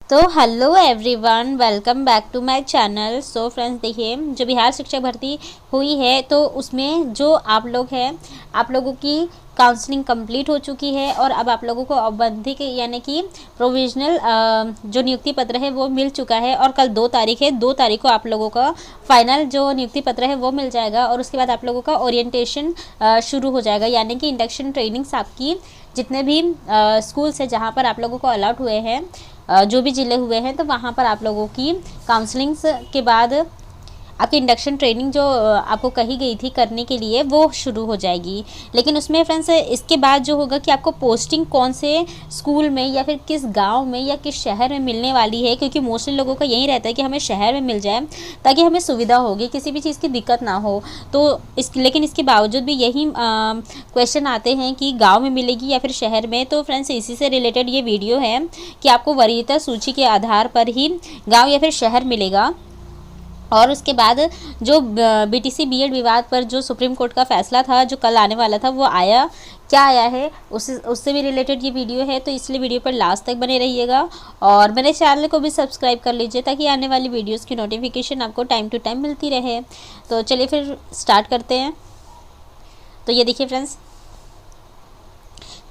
तो hello everyone, welcome back to my channel. So friends, देखिए जो बिहार शिक्षक भर्ती हुई है तो उसमें जो आप लोग हैं, आप लोगों की काउंसलिंग कंप्लीट हो चुकी है और अब आप लोगों को औपबंधिक यानी कि प्रोविजनल जो नियुक्ति पत्र है वो मिल चुका है। और कल 2 तारीख है, 2 तारीख को आप लोगों का फाइनल जो नियुक्ति पत्र है वो मिल जाएगा। और उसके बाद आप लोगों का ओरिएंटेशन शुरू हो जाएगा, यानी कि इंडक्शन ट्रेनिंग्स आपकी जितने भी स्कूल से जहाँ पर आप लोगों को अलॉट हुए हैं, जो भी ज़िले हुए हैं, तो वहाँ पर आप लोगों की काउंसलिंग्स के बाद आपकी इंडक्शन ट्रेनिंग जो आपको कही गई थी करने के लिए वो शुरू हो जाएगी। लेकिन उसमें फ्रेंड्स इसके बाद जो होगा कि आपको पोस्टिंग कौन से स्कूल में या फिर किस गांव में या किस शहर में मिलने वाली है, क्योंकि मोस्टली लोगों का यही रहता है कि हमें शहर में मिल जाए ताकि हमें सुविधा होगी, किसी भी चीज़ की दिक्कत ना हो। तो लेकिन इसके बावजूद भी यही क्वेश्चन आते हैं कि गाँव में मिलेगी या फिर शहर में। तो फ्रेंड्स इसी से रिलेटेड ये वीडियो है कि आपको वरीयता सूची के आधार पर ही गाँव या फिर शहर मिलेगा। और उसके बाद जो बीटीसी बीएड विवाद पर जो सुप्रीम कोर्ट का फैसला था जो कल आने वाला था, वो आया क्या आया है उससे भी रिलेटेड ये वीडियो है। तो इसलिए वीडियो पर लास्ट तक बने रहिएगा और मेरे चैनल को भी सब्सक्राइब कर लीजिए ताकि आने वाली वीडियोस की नोटिफिकेशन आपको टाइम टू टाइम मिलती रहे। तो चलिए फिर स्टार्ट करते हैं। तो ये देखिए फ्रेंड्स,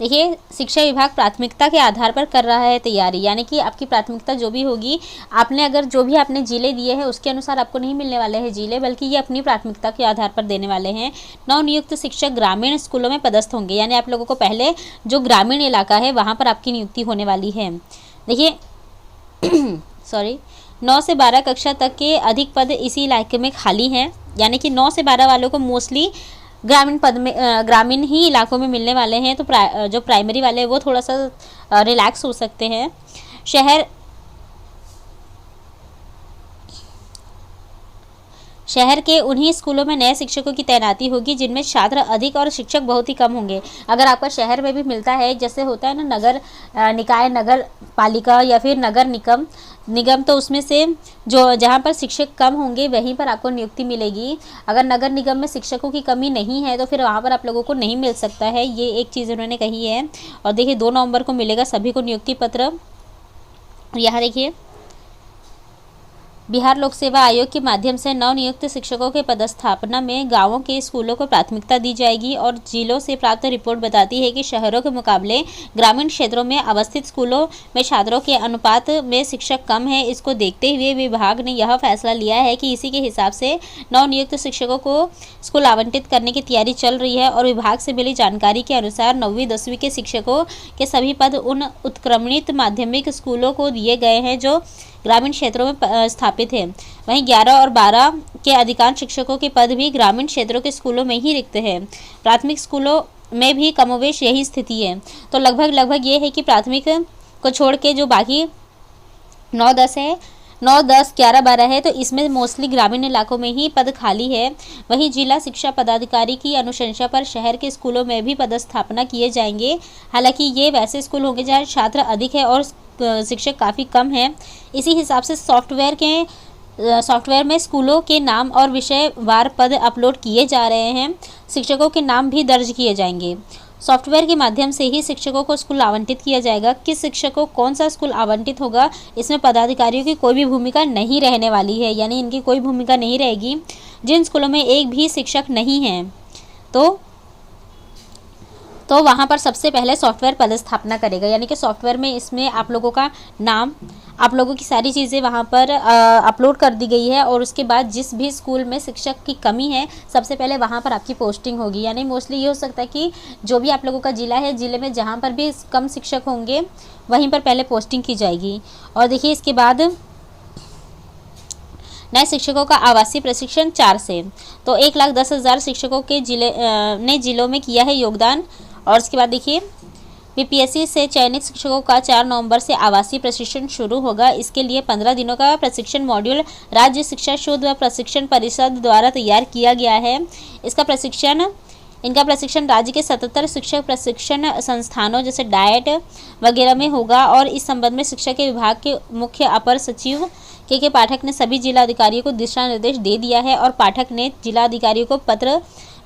देखिए शिक्षा विभाग प्राथमिकता के आधार पर कर रहा है तैयारी, यानी कि आपकी प्राथमिकता जो भी होगी, आपने अगर जो भी आपने जिले दिए हैं उसके अनुसार आपको नहीं मिलने वाले हैं जिले, बल्कि ये अपनी प्राथमिकता के आधार पर देने वाले हैं। नवनियुक्त शिक्षक ग्रामीण स्कूलों में पदस्थ होंगे, यानी आप लोगों को पहले जो ग्रामीण इलाका है वहाँ पर आपकी नियुक्ति होने वाली है। देखिए सॉरी 9 से 12 कक्षा तक के अधिक पद इसी इलाके में खाली हैं, यानी कि 9 से 12 वालों को मोस्टली ग्रामीण पद में ग्रामीण ही इलाकों में मिलने वाले हैं। तो जो प्राइमरी वाले हैं वो थोड़ा सा रिलैक्स हो सकते हैं। शहर के उन्हीं स्कूलों में नए शिक्षकों की तैनाती होगी जिनमें छात्र अधिक और शिक्षक बहुत ही कम होंगे। अगर आपका शहर में भी मिलता है, जैसे होता है ना नगर निकाय, नगर पालिका या फिर नगर निगम, तो उसमें से जो जहाँ पर शिक्षक कम होंगे वहीं पर आपको नियुक्ति मिलेगी। अगर नगर निगम में शिक्षकों की कमी नहीं है तो फिर वहाँ पर आप लोगों को नहीं मिल सकता है, ये एक चीज़ उन्होंने कही है। और देखिए 2 नवंबर को मिलेगा सभी को नियुक्ति पत्र। यहाँ देखिए बिहार लोक सेवा आयोग के माध्यम से नवनियुक्त शिक्षकों के पदस्थापना में गांवों के स्कूलों को प्राथमिकता दी जाएगी। और जिलों से प्राप्त रिपोर्ट बताती है कि शहरों के मुकाबले ग्रामीण क्षेत्रों में अवस्थित स्कूलों में छात्रों के अनुपात में शिक्षक कम है। इसको देखते हुए विभाग ने यह फैसला लिया है कि इसी के हिसाब से नवनियुक्त शिक्षकों को स्कूल आवंटित करने की तैयारी चल रही है। और विभाग से मिली जानकारी के अनुसार 9वीं 10वीं के शिक्षकों के सभी पद उन उत्क्रमणित माध्यमिक स्कूलों को दिए गए हैं जो ग्रामीण क्षेत्रों में स्थापित है। वहीं 11 और 12 के अधिकांश शिक्षकों के पद भी ग्रामीण क्षेत्रों के स्कूलों में ही रिक्त हैं। प्राथमिक स्कूलों में भी कमोवेश यही स्थिति है। तो लगभग ये है कि प्राथमिक को छोड़ के जो बाकी 9 10 है, 9 10 11 12 है, तो इसमें मोस्टली ग्रामीण इलाकों में ही पद खाली है। वहीं जिला शिक्षा पदाधिकारी की अनुशंसा पर शहर के स्कूलों में भी पदस्थापना किए जाएंगे। हालांकि ये वैसे स्कूल होंगे जहाँ छात्र अधिक है और शिक्षक काफ़ी कम है। इसी हिसाब से सॉफ्टवेयर में स्कूलों के नाम और विषयवार पद अपलोड किए जा रहे हैं। शिक्षकों के नाम भी दर्ज किए जाएंगे। सॉफ्टवेयर के माध्यम से ही शिक्षकों को स्कूल आवंटित किया जाएगा। किस शिक्षक को कौन सा स्कूल आवंटित होगा, इसमें पदाधिकारियों की कोई भी भूमिका नहीं रहने वाली है, यानी इनकी कोई भूमिका नहीं रहेगी। जिन स्कूलों में एक भी शिक्षक नहीं है तो वहाँ पर सबसे पहले सॉफ्टवेयर पदस्थापना करेगा, यानी कि सॉफ्टवेयर में इसमें आप लोगों का नाम, आप लोगों की सारी चीज़ें वहाँ पर अपलोड कर दी गई है। और उसके बाद जिस भी स्कूल में शिक्षक की कमी है सबसे पहले वहाँ पर आपकी पोस्टिंग होगी। यानी मोस्टली ये हो सकता है कि जो भी आप लोगों का ज़िला है, ज़िले में जहाँ पर भी कम शिक्षक होंगे वहीं पर पहले पोस्टिंग की जाएगी। और देखिए इसके बाद नए शिक्षकों का आवासीय प्रशिक्षण 4 से, तो 1,10,000 शिक्षकों के जिलों में किया है योगदान। और उसके बाद देखिए बीपीएससी से चयनित शिक्षकों का 4 नवंबर से आवासीय प्रशिक्षण शुरू होगा। इसके लिए 15 दिनों का प्रशिक्षण मॉड्यूल राज्य शिक्षा शोध व प्रशिक्षण परिषद द्वारा तैयार किया गया है। इनका प्रशिक्षण राज्य के 77 शिक्षक प्रशिक्षण संस्थानों जैसे डाइट वगैरह में होगा। और इस संबंध में शिक्षा के विभाग के मुख्य अपर सचिव के पाठक ने सभी जिलाधिकारियों को दिशा निर्देश दे दिया है। और पाठक ने जिलाधिकारियों को पत्र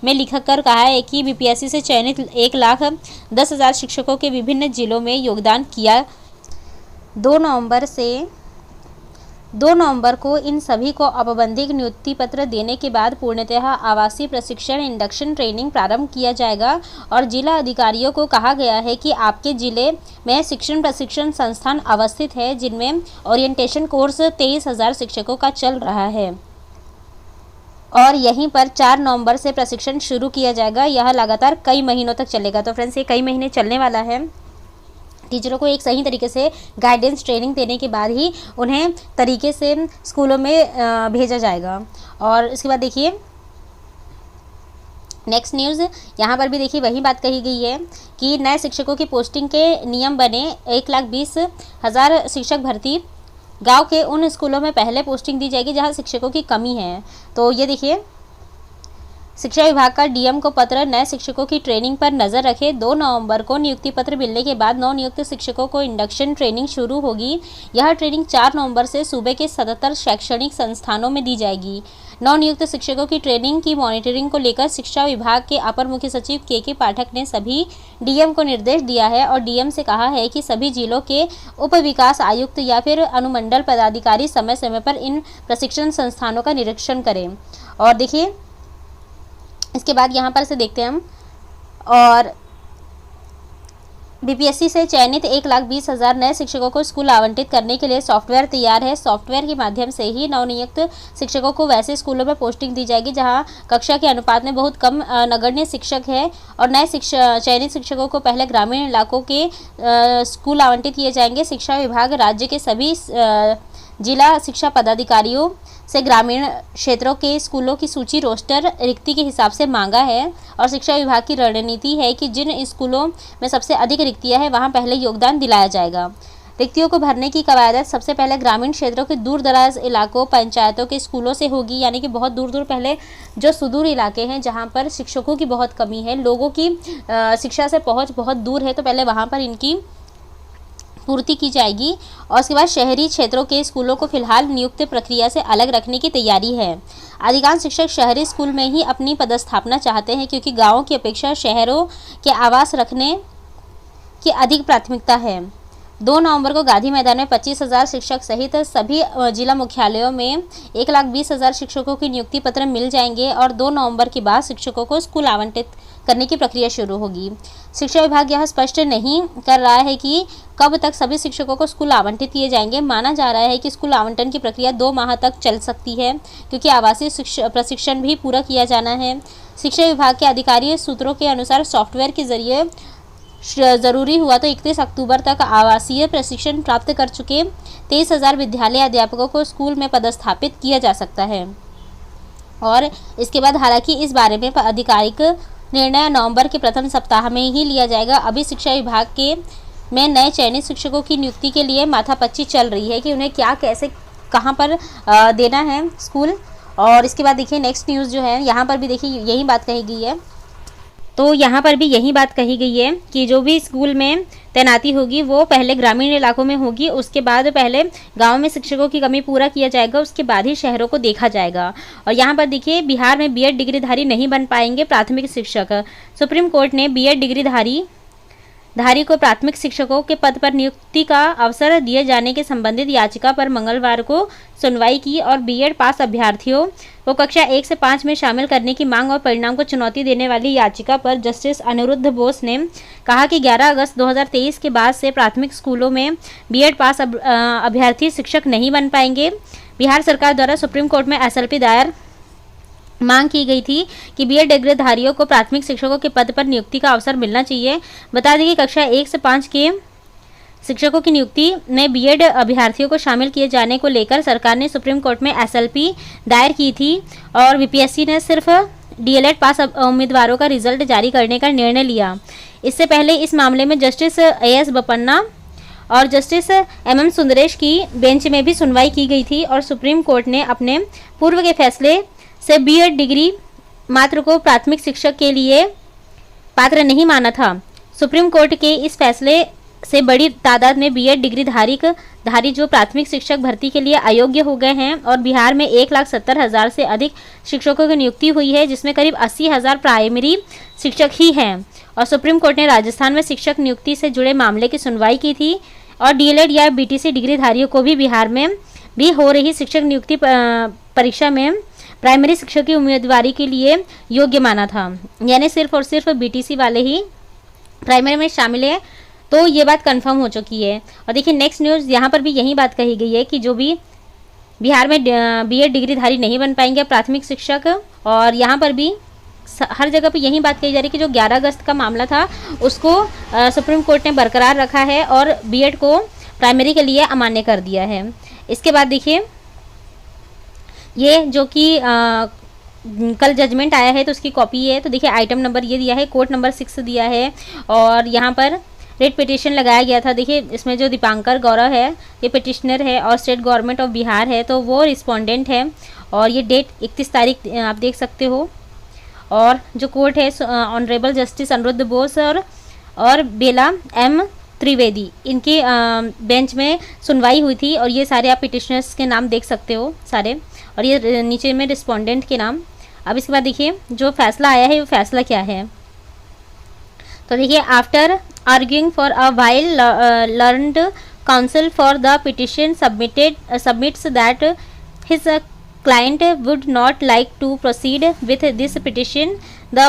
में लिखकर कहा है कि बीपीएससी से चयनित 1,10,000 शिक्षकों के विभिन्न जिलों में योगदान किया 2 नवंबर को इन सभी को औपबंधिक नियुक्ति पत्र देने के बाद पूर्णतः आवासीय प्रशिक्षण इंडक्शन ट्रेनिंग प्रारंभ किया जाएगा। और जिला अधिकारियों को कहा गया है कि आपके जिले में शिक्षण प्रशिक्षण संस्थान अवस्थित है जिनमें ओरिएंटेशन कोर्स 23,000 शिक्षकों का चल रहा है और यहीं पर 4 नवंबर से प्रशिक्षण शुरू किया जाएगा। यह लगातार कई महीनों तक चलेगा। तो फ्रेंड्स, ये कई महीने चलने वाला है। टीचरों को एक सही तरीके से गाइडेंस ट्रेनिंग देने के बाद ही उन्हें तरीके से स्कूलों में भेजा जाएगा। और इसके बाद देखिए नेक्स्ट न्यूज़, यहाँ पर भी देखिए वही बात कही गई है कि नए शिक्षकों की पोस्टिंग के नियम बने। 1,20,000 शिक्षक भर्ती। गांव के उन स्कूलों में पहले पोस्टिंग दी जाएगी जहां शिक्षकों की कमी है। तो ये देखिए शिक्षा विभाग का डीएम को पत्र, नए शिक्षकों की ट्रेनिंग पर नजर रखें। 2 नवंबर को नियुक्ति पत्र मिलने के बाद नवनियुक्त शिक्षकों को इंडक्शन ट्रेनिंग शुरू होगी। यह ट्रेनिंग 4 नवंबर से सूबे के 77 शैक्षणिक संस्थानों में दी जाएगी। नवनियुक्त शिक्षकों की ट्रेनिंग की मॉनिटरिंग को लेकर शिक्षा विभाग के अपर मुख्य सचिव के पाठक ने सभी डीएम को निर्देश दिया है और डीएम से कहा है कि सभी जिलों के उप विकास आयुक्त या फिर अनुमंडल पदाधिकारी समय समय पर इन प्रशिक्षण संस्थानों का निरीक्षण करें। और देखिए इसके बाद यहाँ पर से देखते हैं हम, और बीपीएससी से चयनित 1,20,000 नए शिक्षकों को स्कूल आवंटित करने के लिए सॉफ्टवेयर तैयार है। सॉफ्टवेयर के माध्यम से ही नवनियुक्त शिक्षकों को वैसे स्कूलों में पोस्टिंग दी जाएगी जहां कक्षा के अनुपात में बहुत कम नगण्य शिक्षक है। और नए चयनित शिक्षकों को पहले ग्रामीण इलाकों के स्कूल आवंटित किए जाएंगे। शिक्षा विभाग राज्य के सभी जिला शिक्षा पदाधिकारियों से ग्रामीण क्षेत्रों के स्कूलों की सूची रोस्टर रिक्ति के हिसाब से मांगा है। और शिक्षा विभाग की रणनीति है कि जिन स्कूलों में सबसे अधिक रिक्तियां हैं वहां पहले योगदान दिलाया जाएगा। रिक्तियों को भरने की कवायद सबसे पहले ग्रामीण क्षेत्रों के दूर दराज इलाकों पंचायतों के स्कूलों से होगी, यानी कि बहुत दूर दूर पहले जो सुदूर इलाके हैं जहां पर शिक्षकों की बहुत कमी है, लोगों की शिक्षा से पहुँच बहुत दूर है, तो पहले वहाँ पर इनकी पूर्ति की जाएगी। और उसके बाद शहरी क्षेत्रों के स्कूलों को फिलहाल नियुक्ति प्रक्रिया से अलग रखने की तैयारी है। अधिकांश शिक्षक शहरी स्कूल में ही अपनी पदस्थापना चाहते हैं क्योंकि गांवों की अपेक्षा शहरों के आवास रखने की अधिक प्राथमिकता है। 2 नवंबर को गांधी मैदान में 25,000 शिक्षक सहित सभी जिला मुख्यालयों में 1,20,000 शिक्षकों की नियुक्ति पत्र मिल जाएंगे और 2 नवंबर के बाद शिक्षकों को स्कूल आवंटित करने की प्रक्रिया शुरू होगी। शिक्षा विभाग यह स्पष्ट नहीं कर रहा है कि कब तक सभी शिक्षकों को स्कूल आवंटित किए जाएंगे। माना जा रहा है कि स्कूल आवंटन की प्रक्रिया 2 माह तक चल सकती है क्योंकि आवासीय प्रशिक्षण भी पूरा किया जाना है। शिक्षा विभाग के आधिकारिक सूत्रों के अनुसार सॉफ्टवेयर के जरिए ज़रूरी हुआ तो 31 अक्टूबर तक आवासीय प्रशिक्षण प्राप्त कर चुके 23,000 विद्यालय अध्यापकों को स्कूल में पदस्थापित किया जा सकता है। और इसके बाद हालांकि इस बारे में आधिकारिक निर्णय नवंबर के प्रथम सप्ताह में ही लिया जाएगा। अभी शिक्षा विभाग के में नए चयनित शिक्षकों की नियुक्ति के लिए माथापच्ची चल रही है कि उन्हें क्या कैसे कहाँ पर देना है स्कूल। और इसके बाद देखिए नेक्स्ट न्यूज़ जो है, यहाँ पर भी देखिए यही बात कही गई है। तो यहाँ पर भी यही बात कही गई है कि जो भी स्कूल में तैनाती होगी वो पहले ग्रामीण इलाकों में होगी, उसके बाद पहले गांव में शिक्षकों की कमी पूरा किया जाएगा, उसके बाद ही शहरों को देखा जाएगा। और यहाँ पर देखिए बिहार में बीएड डिग्रीधारी नहीं बन पाएंगे प्राथमिक शिक्षक। सुप्रीम कोर्ट ने बीएड डिग्रीधारी को प्राथमिक शिक्षकों के पद पर नियुक्ति का अवसर दिए जाने के संबंधित याचिका पर मंगलवार को सुनवाई की और बीएड पास अभ्यर्थियों को कक्षा 1 से 5 में शामिल करने की मांग और परिणाम को चुनौती देने वाली याचिका पर जस्टिस अनिरुद्ध बोस ने कहा कि 11 अगस्त 2023 के बाद से प्राथमिक स्कूलों में बीएड पास अभ्यर्थी शिक्षक नहीं बन पाएंगे। बिहार सरकार द्वारा सुप्रीम कोर्ट में एसएलपी दायर मांग की गई थी कि बीएड डिग्रीधारियों को प्राथमिक शिक्षकों के पद पर नियुक्ति का अवसर मिलना चाहिए। बता दें कि कक्षा 1 से 5 के शिक्षकों की नियुक्ति में बीएड अभ्यर्थियों को शामिल किए जाने को लेकर सरकार ने सुप्रीम कोर्ट में एसएलपी दायर की थी और बीपीएससी ने सिर्फ डीएलएड पास उम्मीदवारों का रिजल्ट जारी करने का निर्णय लिया। इससे पहले इस मामले में जस्टिस एएस बोपन्ना और जस्टिस एमएम सुंदरेश की बेंच में भी सुनवाई की गई थी और सुप्रीम कोर्ट ने अपने पूर्व के फैसले से बीएड डिग्री मात्र को प्राथमिक शिक्षक के लिए पात्र नहीं माना था। सुप्रीम कोर्ट के इस फैसले से बड़ी तादाद में बीएड डिग्रीधारी जो प्राथमिक शिक्षक भर्ती के लिए अयोग्य हो गए हैं और बिहार में 1,70,000 से अधिक शिक्षकों की नियुक्ति हुई है जिसमें करीब 80,000 प्राइमरी शिक्षक ही हैं। और सुप्रीम कोर्ट ने राजस्थान में शिक्षक नियुक्ति से जुड़े मामले की सुनवाई की थी। और डीएलएड या बीटीसी डिग्रीधारियों को भी बिहार में भी हो रही शिक्षक नियुक्ति परीक्षा में प्राइमरी शिक्षक की उम्मीदवारी के लिए योग्य माना था। यानी सिर्फ और सिर्फ बीटीसी वाले ही प्राइमरी में शामिल है, तो ये बात कंफर्म हो चुकी है। और देखिए नेक्स्ट न्यूज़, यहाँ पर भी यही बात कही गई है कि जो भी बिहार में बीएड डिग्रीधारी नहीं बन पाएंगे प्राथमिक शिक्षक, और यहाँ पर भी हर जगह पे यही बात कही जा रही है कि जो 11 अगस्त का मामला था उसको सुप्रीम कोर्ट ने बरकरार रखा है और बीएड को प्राइमरी के लिए अमान्य कर दिया है। इसके बाद देखिए ये जो कि कल जजमेंट आया है तो उसकी कॉपी है। तो देखिए आइटम नंबर ये दिया है, कोर्ट नंबर 6 दिया है, और यहाँ पर रेट पिटिशन लगाया गया था। देखिए इसमें जो दीपांकर गौरव है ये पिटिशनर है और स्टेट गवर्नमेंट ऑफ बिहार है, तो वो रिस्पोंडेंट है, और ये डेट 31 तारीख आप देख सकते हो। और जो कोर्ट है ऑनरेबल जस्टिस अनिरुद्ध बोस और बेला एम त्रिवेदी, इनकी बेंच में सुनवाई हुई थी, और ये सारे आप पिटिशनर्स के नाम देख सकते हो सारे, और ये नीचे में रिस्पोंडेंट के नाम। अब इसके बाद देखिए जो फैसला आया है वो फैसला क्या है। तो देखिए after arguing for a while learned council for the petition submits that his client would not like to proceed with this petition. The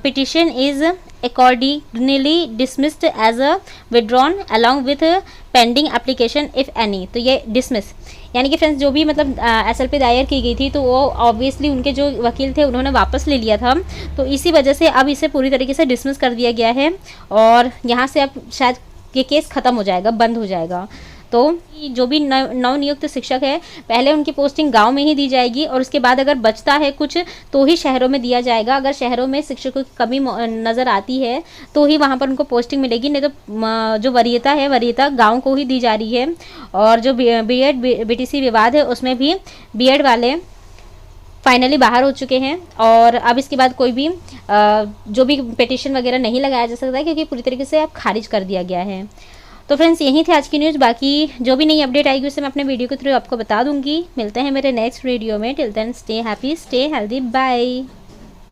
petition is accordingly dismissed as a withdrawn along with pending application if any. तो ये dismiss यानी कि friends जो भी मतलब SLP दायर की गई थी तो वो ऑब्वियसली उनके जो वकील थे उन्होंने वापस ले लिया था, तो इसी वजह से अब इसे पूरी तरीके से डिसमिस कर दिया गया है, और यहाँ से अब शायद ये केस ख़त्म हो जाएगा, बंद हो जाएगा। तो जो भी नवनियुक्त शिक्षक है पहले उनकी पोस्टिंग गांव में ही दी जाएगी, और उसके बाद अगर बचता है कुछ तो ही शहरों में दिया जाएगा। अगर शहरों में शिक्षकों की कमी नज़र आती है तो ही वहां पर उनको पोस्टिंग मिलेगी, नहीं तो जो वरीयता है वरीयता गांव को ही दी जा रही है। और जो बीएड बीटीसी विवाद है उसमें भी बीएड वाले फाइनली बाहर हो चुके हैं, और अब इसके बाद कोई भी जो भी पिटिशन वगैरह नहीं लगाया जा सकता है, क्योंकि पूरी तरीके से अब खारिज कर दिया गया है। तो फ्रेंड्स यही थे आज की न्यूज़, बाकी जो भी नई अपडेट आएगी उसे मैं अपने वीडियो के थ्रू आपको बता दूंगी। मिलते हैं मेरे नेक्स्ट वीडियो में, till then stay happy stay healthy, bye.